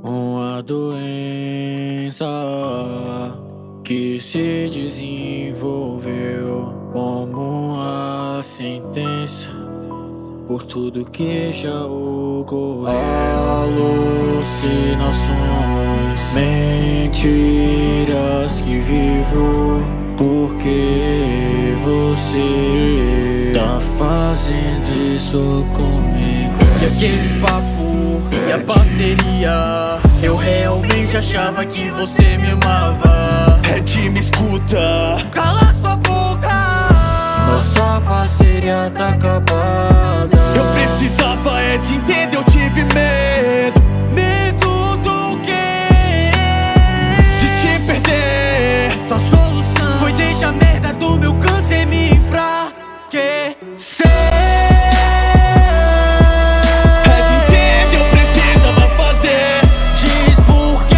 uma doença que se desenvolveu como uma sentença por tudo que já ocorreu. Alucinações, mentiras que vivo porque você tá fazendo isso comigo. E aquele papo e a parceria, eu realmente achava que você me amava. Red, me escuta, Cala sua boca, nossa parceria tá acabada. eu precisava de entender, eu tive medo. Medo do quê? De te perder. Sua solução foi deixar a merda do meu câncer me enfraquecer. Red, entende, eu precisava fazer. Diz por quê?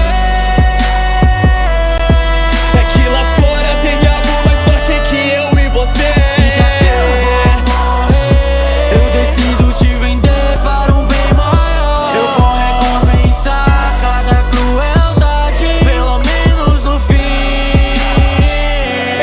É que lá fora tem algo mais forte que eu e você. E já que eu vou morrer, eu decido te vender para um bem maior. Eu vou recompensar cada crueldade, pelo menos no fim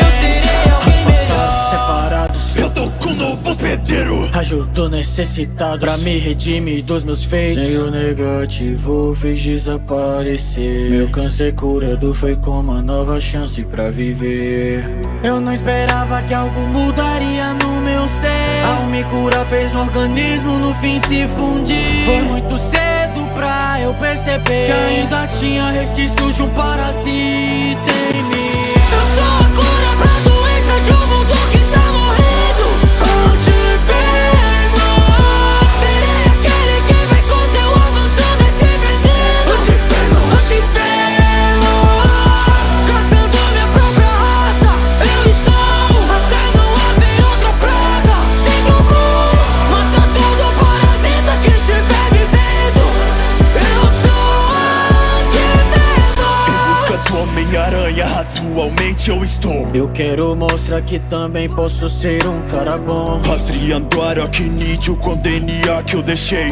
eu serei alguém melhor. Separados, Eu tô com um novo hospedeiro. ajudo necessitado pra me redimir dos meus feitos. Sem o negativo fez desaparecer. Meu câncer curado foi como uma nova chance pra viver. Eu não esperava que algo mudaria no meu ser. Ao me curar fez o organismo no fim se fundir. Foi muito cedo pra eu perceber que ainda tinha resquícios de um parasita em mim. Eu sou a cura pra doença de um mundo que tá morrendo. Onde venho, serei aquele que vai conter o avanço desse veneno. Onde venho, caçando minha própria raça. Eu estou, até não haver outra praga. Sigo o voo, mata todo parasita que estiver vivendo. Eu sou antivenom. Em busca do Homem-Aranha, atualmente eu estou Eu quero mostrar que também posso ser um cara bom. rastreando aracnídeo com DNA que eu deixei.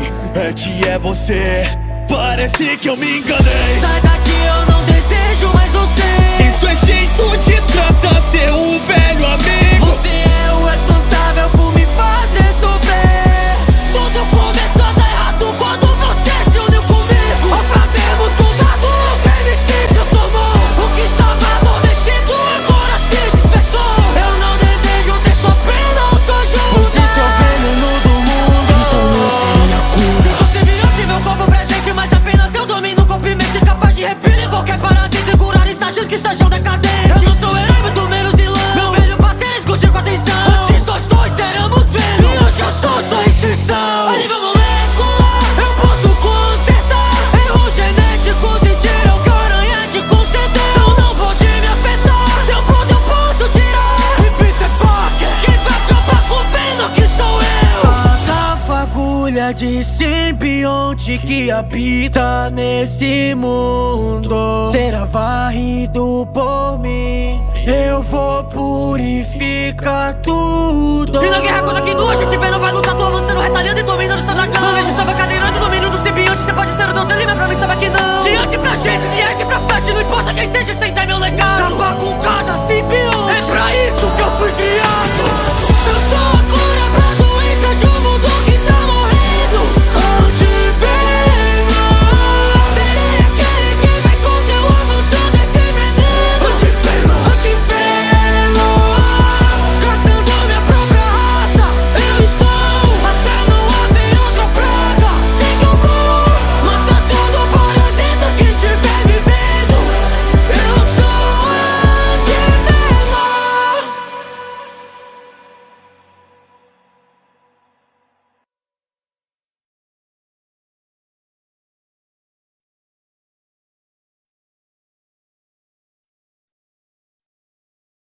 Ed, é você, parece que eu me enganei. Sai daqui, eu não desejo mais você. Isso é jeito de tratar seu velho amigo. Você é o responsável por me fazer sofrer. Tudo começou a dar errado quando você se uniu comigo. Ao fazermos contato, quem me se transformou. O que estava adormecido agora se despertou. Eu não desejo ter sua pena ou sua ajuda. Você é o veneno do mundo, então eu serei a cura. Você virou de meu corpo presente, mas apenas eu domino o corpo e mente capaz de repelir qualquer parasita e curar estágios que estejam decadentes. Eu não sou herói, muito menos vilão. Meu velho parceiro, escute com atenção. Antes nós dois éramos velhos e hoje eu sou sua extinção. A nível molecular, eu posso consertar erros genéticos e tirar o que o aranha te concedeu. Não pode me afetar, seu ponto eu posso tirar. E Peter Parker, quem vai acabar com o Venom que sou eu. A fagulha de simbionte que habita nesse mundo será varrido por mim. Eu vou purificar tudo. E na guerra quando aqui duas gente vê, não vai lutar, tô avançando, retalhando e dominando o seu dragão. Não vejo salva cadeirante, domínio do simbionte. Cê pode ser o não dele, mas pra mim sabe que não. Diante pra gente, diante pra frente, não importa quem seja, sem dar meu legado. Acabar com cada simbionte, É pra isso que eu fui criado.